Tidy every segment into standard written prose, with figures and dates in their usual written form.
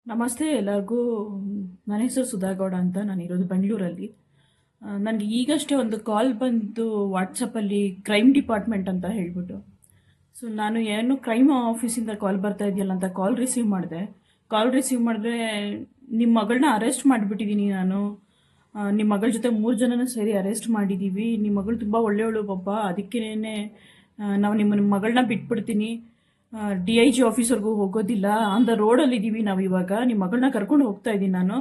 ನಮಸ್ತೆ ಎಲ್ಲರಿಗೂ. ನನ್ನ ಹೆಸರು ಸುಧಾಗೌಡ ಅಂತ. ನಾನಿರೋದು ಬೆಂಗಳೂರಲ್ಲಿ. ನನಗೆ ಈಗಷ್ಟೇ ಒಂದು ಕಾಲ್ ಬಂತು ವಾಟ್ಸಪ್ಪಲ್ಲಿ, ಕ್ರೈಮ್ ಡಿಪಾರ್ಟ್ಮೆಂಟ್ ಅಂತ ಹೇಳಿಬಿಟ್ಟು. ಸೊ ನಾನು ಏನು ಕ್ರೈಮ್ ಆಫೀಸಿಂದ ಕಾಲ್ ಬರ್ತಾ ಇದೆಯಲ್ಲ ಅಂತ ಕಾಲ್ ರಿಸೀವ್ ಮಾಡಿದೆ. ಕಾಲ್ ರಿಸೀವ್ ಮಾಡಿದ್ರೆ, ನಿಮ್ಮ ಮಗಳನ್ನ ಅರೆಸ್ಟ್ ಮಾಡಿಬಿಟ್ಟಿದ್ದೀನಿ ನಾನು. ನಿಮ್ಮ ಮಗಳ ಜೊತೆ 3 ಜನನ ಸೇರಿ ಅರೆಸ್ಟ್ ಮಾಡಿದ್ದೀವಿ. ನಿಮ್ಮ ಮಗಳು ತುಂಬ ಒಳ್ಳೆಯವಳು ಪಾಪ, ಅದಕ್ಕೇನೆ ನಾವು ನಿಮ್ಮ ಮಗಳನ್ನ ಬಿಟ್ಬಿಡ್ತೀನಿ. DIG ಆಫೀಸರ್ಗೂ ಹೋಗೋದಿಲ್ಲ, ಆನ್ ದ ರೋಡಲ್ಲಿ ಇದ್ದೀವಿ ನಾವು ಇವಾಗ. ನಿಮ್ಮ ಮಗಳನ್ನ ಕರ್ಕೊಂಡು ಹೋಗ್ತಾ ಇದ್ದೀನಿ ನಾನು.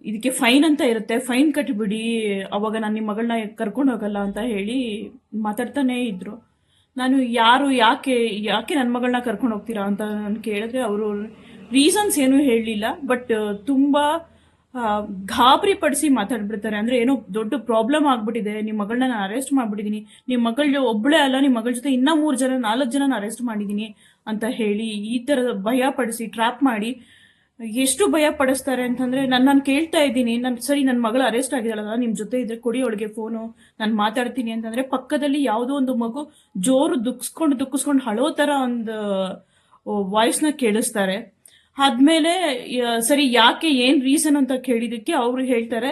ಇದಕ್ಕೆ ಫೈನ್ ಅಂತ ಇರುತ್ತೆ, ಫೈನ್ ಕಟ್ಟಿಬಿಡಿ, ಅವಾಗ ನಾನು ನಿಮ್ಮ ಮಗಳನ್ನ ಕರ್ಕೊಂಡು ಹೋಗಲ್ಲ ಅಂತ ಹೇಳಿ ಮಾತಾಡ್ತಾನೇ ಇದ್ರು. ನಾನು ಯಾಕೆ ಯಾಕೆ ನನ್ನ ಮಗಳನ್ನ ಕರ್ಕೊಂಡು ಹೋಗ್ತೀರಾ ಅಂತ ನಾನು ಕೇಳಿದ್ರೆ, ಅವರು ರೀಸನ್ಸ್ ಏನೂ ಹೇಳಲಿಲ್ಲ. ಬಟ್ ತುಂಬ ಗಾಬರಿ ಪಡಿಸಿ ಮಾತಾಡ್ಬಿಡ್ತಾರೆ. ಅಂದರೆ ಏನೋ ದೊಡ್ಡ ಪ್ರಾಬ್ಲಮ್ ಆಗ್ಬಿಟ್ಟಿದೆ, ನಿಮ್ಮ ಮಗಳನ್ನ ನಾನು ಅರೆಸ್ಟ್ ಮಾಡಿಬಿಟ್ಟಿದ್ದೀನಿ, ನಿಮ್ಮ ಮಗಳು ಒಬ್ಬಳೇ ಅಲ್ಲ, ನಿಮ್ಮ ಮಗಳ ಜೊತೆ ಇನ್ನೂ 4 ಜನನ ಅರೆಸ್ಟ್ ಮಾಡಿದ್ದೀನಿ ಅಂತ ಹೇಳಿ ಈ ಥರ ಭಯ ಪಡಿಸಿ ಟ್ರ್ಯಾಪ್ ಮಾಡಿ. ಎಷ್ಟು ಭಯ ಪಡಿಸ್ತಾರೆ ಅಂತಂದರೆ, ನಾನು ಕೇಳ್ತಾ ಇದ್ದೀನಿ, ಸರಿ ನನ್ನ ಮಗಳು ಅರೆಸ್ಟ್ ಆಗಿದ್ದಾಳಲ್ಲ, ನಿಮ್ಮ ಜೊತೆ ಇದ್ರೆ ಕೊಡಿ ಅವಳಿಗೆ ಫೋನು, ನಾನು ಮಾತಾಡ್ತೀನಿ ಅಂತಂದರೆ, ಪಕ್ಕದಲ್ಲಿ ಯಾವುದೋ ಒಂದು ಮಗು ಜೋರು ದುಃಖಿಸ್ಕೊಂಡು ಹಳೋ ಥರ ಒಂದು ವಾಯ್ಸ್ನ ಕೇಳಿಸ್ತಾರೆ. ಆದಮೇಲೆ ಸರಿ ಯಾಕೆ ಏನು ರೀಸನ್ ಅಂತ ಕೇಳಿದ್ದಕ್ಕೆ ಅವರು ಹೇಳ್ತಾರೆ,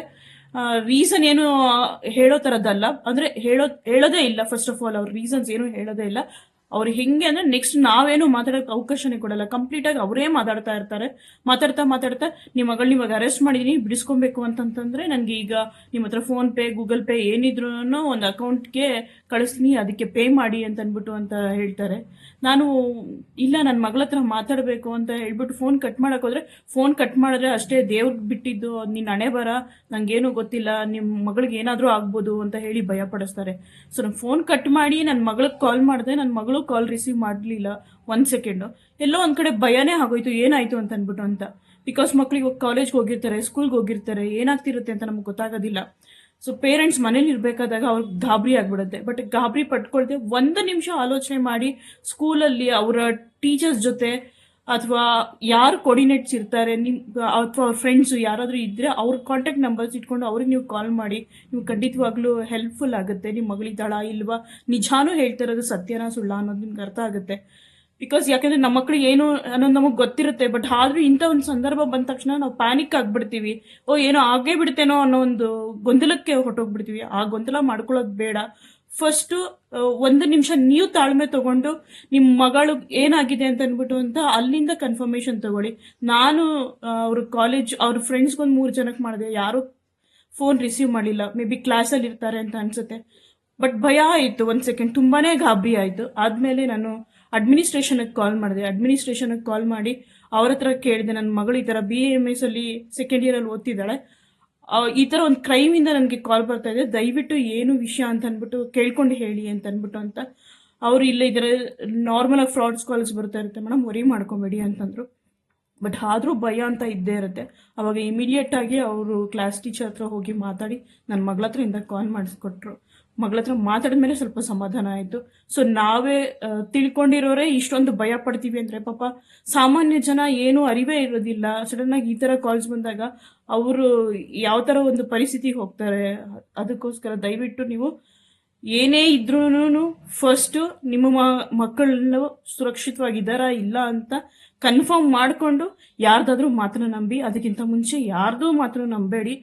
ರೀಸನ್ ಏನು ಹೇಳೋ ಥರದ್ದಲ್ಲ, ಅಂದರೆ ಹೇಳೋದೇ ಇಲ್ಲ. ಫಸ್ಟ್ ಆಫ್ ಆಲ್ ಅವ್ರ ರೀಸನ್ಸ್ ಏನು ಹೇಳೋದೇ ಇಲ್ಲ. ಅವ್ರು ಹೆಂಗೆ ಅಂದರೆ, ನೆಕ್ಸ್ಟ್ ನಾವೇನು ಮಾತಾಡೋಕ್ಕೆ ಅವಕಾಶನೇ ಕೊಡಲ್ಲ, ಕಂಪ್ಲೀಟಾಗಿ ಅವರೇ ಮಾತಾಡ್ತಾ ಇರ್ತಾರೆ. ಮಾತಾಡ್ತಾ ನಿಮ್ಮ ಮಗಳನ್ನ ಇವಾಗ ಅರೆಸ್ಟ್ ಮಾಡಿದ್ದೀನಿ, ಬಿಡಿಸ್ಕೊಬೇಕು ಅಂತಂತಂದರೆ ನನಗೆ ಈಗ ನಿಮ್ಮ ಹತ್ರ ಫೋನ್ಪೇ, ಗೂಗಲ್ ಪೇ ಏನಿದ್ರು ಒಂದು ಅಕೌಂಟ್ಗೆ ಕಳಿಸ್ತೀನಿ, ಅದಕ್ಕೆ ಪೇ ಮಾಡಿ ಅಂತ ಹೇಳ್ತಾರೆ. ನಾನು ಇಲ್ಲ, ನನ್ನ ಮಗಳ ಹತ್ರ ಮಾತಾಡಬೇಕು ಅಂತ ಹೇಳ್ಬಿಟ್ಟು ಫೋನ್ ಕಟ್ ಮಾಡೋಕ್ಕೋದ್ರೆ, ಫೋನ್ ಕಟ್ ಮಾಡಿದ್ರೆ ಅಷ್ಟೇ ದೇವ್ರಿಗೆ ಬಿಟ್ಟಿದ್ದು, ನಿನ್ನ ಹಣೆ ಬರ, ನನಗೇನು ಗೊತ್ತಿಲ್ಲ, ನಿಮ್ಮ ಮಗಳಿಗೆ ಏನಾದರೂ ಆಗ್ಬೋದು ಅಂತ ಹೇಳಿ ಭಯಪಡಿಸ್ತಾರೆ. ಸೊ ನಾನು ಫೋನ್ ಕಟ್ ಮಾಡಿ ನನ್ನ ಮಗಳಿಗೆ ಕಾಲ್ ಮಾಡಿದೆ, ನನ್ನ ಮಗಳು ಕಾಲ್ ರಿಸೀವ್ ಮಾಡಲಿಲ್ಲ 1 ಸೆಕೆಂಡು. ಎಲ್ಲೋ ಒಂದು ಕಡೆ ಭಯನೇ ಆಗೋಯ್ತು, ಏನಾಯಿತು ಅಂತ. ಬಿಕಾಸ್ ಮಕ್ಳು ಇವಾಗ ಕಾಲೇಜ್ಗೆ ಹೋಗಿರ್ತಾರೆ, ಸ್ಕೂಲ್ಗೆ ಹೋಗಿರ್ತಾರೆ, ಏನಾಗ್ತಿರುತ್ತೆ ಅಂತ ನಮ್ಗೆ ಗೊತ್ತಾಗೋದಿಲ್ಲ. ಸೊ ಪೇರೆಂಟ್ಸ್ ಮನೇಲಿ ಇರಬೇಕಾದಾಗ ಅವ್ರಿಗೆ ಗಾಬರಿ ಆಗಿಬಿಡುತ್ತೆ. ಬಟ್ ಗಾಬರಿ ಪಟ್ಕೊಳ್ದೆ 1 ನಿಮಿಷ ಆಲೋಚನೆ ಮಾಡಿ, ಸ್ಕೂಲಲ್ಲಿ ಅವರ ಟೀಚರ್ಸ್ ಜೊತೆ ಅಥವಾ ಯಾರು ಕೋರ್ಡಿನೇಟ್ಸ್ ಇರ್ತಾರೆ ಅಥವಾ ಅವ್ರ ಫ್ರೆಂಡ್ಸು ಯಾರಾದರೂ ಇದ್ದರೆ ಅವ್ರ ಕಾಂಟ್ಯಾಕ್ಟ್ ನಂಬರ್ಸ್ ಇಟ್ಕೊಂಡು ಅವ್ರಿಗೆ ನೀವು ಕಾಲ್ ಮಾಡಿ. ನೀವು ಖಂಡಿತವಾಗ್ಲೂ ಹೆಲ್ಪ್ಫುಲ್ ಆಗುತ್ತೆ. ನಿಮ್ಮ ಮಗಳಿದ್ದಾಳಾ ಇಲ್ವಾ, ನಿಜಾನೂ ಹೇಳ್ತಿರೋದು ಸತ್ಯನಾ ಸುಳ್ಳ ಅನ್ನೋದು ನಿಮ್ಗೆ ಅರ್ಥ ಆಗುತ್ತೆ. ಬಿಕಾಸ್ ಯಾಕೆಂದರೆ ನಮ್ಮ ಮಕ್ಕಳಿಗೆ ಏನು ಅನ್ನೋದು ನಮಗೆ ಗೊತ್ತಿರುತ್ತೆ. ಬಟ್ ಆದರೂ ಇಂಥ ಒಂದು ಸಂದರ್ಭ ಬಂದ ತಕ್ಷಣ ನಾವು ಪ್ಯಾನಿಕ್ ಆಗಿಬಿಡ್ತೀವಿ. ಏನೋ ಆಗೇ ಬಿಡ್ತೇನೋ ಅನ್ನೋ ಒಂದು ಗೊಂದಲಕ್ಕೆ ಹೊರಟೋಗ್ಬಿಡ್ತೀವಿ. ಆ ಗೊಂದಲ ಮಾಡ್ಕೊಳ್ಳೋದು ಬೇಡ. ಫಸ್ಟು 1 ನಿಮಿಷ ನೀವು ತಾಳ್ಮೆ ತೊಗೊಂಡು, ನಿಮ್ಮ ಮಗಳು ಏನಾಗಿದೆ ಅಂತ ಅಲ್ಲಿಂದ ಕನ್ಫರ್ಮೇಷನ್ ತೊಗೊಳ್ಳಿ. ನಾನು ಅವ್ರ ಫ್ರೆಂಡ್ಸ್ಗೊಂದು 3 ಜನಕ್ಕೆ ಮಾಡಿದೆ, ಯಾರೂ ಫೋನ್ ರಿಸೀವ್ ಮಾಡಲಿಲ್ಲ. ಮೇ ಬಿ ಕ್ಲಾಸಲ್ಲಿ ಇರ್ತಾರೆ ಅಂತ ಅನಿಸುತ್ತೆ. ಬಟ್ ಭಯ ಆಯಿತು 1 ಸೆಕೆಂಡ್, ತುಂಬಾ ಗಾಬರಿ ಆಯಿತು. ಆದಮೇಲೆ ನಾನು ಅಡ್ಮಿನಿಸ್ಟ್ರೇಷನ್ಗೆ ಕಾಲ್ ಮಾಡಿ ಅವ್ರ ಹತ್ರ ಕೇಳಿದೆ, ನನ್ನ ಮಗಳು ಈ ಥರ BAMS ಅಲ್ಲಿ 2nd ಇಯರಲ್ಲಿ ಓದ್ತಿದ್ದಾಳೆ, ಈ ಥರ ಒಂದು ಕ್ರೈಮಿಂದ ನನಗೆ ಕಾಲ್ ಬರ್ತಾ ಇದೆ, ದಯವಿಟ್ಟು ಏನು ವಿಷಯ ಅಂತ ಕೇಳ್ಕೊಂಡು ಹೇಳಿ ಅಂತ ಅವರು ಇಲ್ಲ, ಇದರ ನಾರ್ಮಲಾಗಿ ಫ್ರಾಡ್ಸ್ ಕಾಲ್ಸ್ ಬರ್ತಾ ಇರುತ್ತೆ ಮೇಡಮ್, ವರಿ ಮಾಡ್ಕೊಬೇಡಿ ಅಂತಂದರು. ಬಟ್ ಆದರೂ ಭಯ ಅಂತ ಇದ್ದೇ ಇರುತ್ತೆ. ಅವಾಗ ಇಮಿಡಿಯೇಟಾಗಿ ಅವರು ಕ್ಲಾಸ್ ಟೀಚರ್ ಹತ್ರ ಹೋಗಿ ಮಾತಾಡಿ ನನ್ನ ಮಗಳ ಹತ್ರ ಕಾಲ್ ಮಾಡಿಸ್ಕೊಟ್ರು. ಮಗಳ ಹತ್ರ ಮಾತಾಡಿದ್ಮೇಲೆ ಸ್ವಲ್ಪ ಸಮಾಧಾನ ಆಯಿತು. ಸೊ ನಾವೇ ತಿಳ್ಕೊಂಡಿರೋರೇ ಇಷ್ಟೊಂದು ಭಯ ಪಡ್ತೀವಿ ಅಂದರೆ, ಪಾಪ ಸಾಮಾನ್ಯ ಜನ ಏನೂ ಅರಿವೇ ಇರೋದಿಲ್ಲ. ಸಡನ್ನಾಗಿ ಈ ಥರ ಕಾಲ್ಸ್ ಬಂದಾಗ ಅವರು ಯಾವ ಥರ ಒಂದು ಪರಿಸ್ಥಿತಿಗೆ ಹೋಗ್ತಾರೆ. ಅದಕ್ಕೋಸ್ಕರ ದಯವಿಟ್ಟು ನೀವು ಏನೇ ಇದ್ರೂ ಫಸ್ಟು ನಿಮ್ಮ ಮಕ್ಕಳನ್ನು ಸುರಕ್ಷಿತವಾಗಿದ್ದಾರಾ ಇಲ್ಲ ಅಂತ ಕನ್ಫರ್ಮ್ ಮಾಡಿಕೊಂಡು ಯಾರ್ದಾದ್ರೂ ಮಾತನ್ನ ನಂಬಿ. ಅದಕ್ಕಿಂತ ಮುಂಚೆ ಯಾರ್ದೂ ಮಾತನ್ನ ನಂಬೇಡಿ.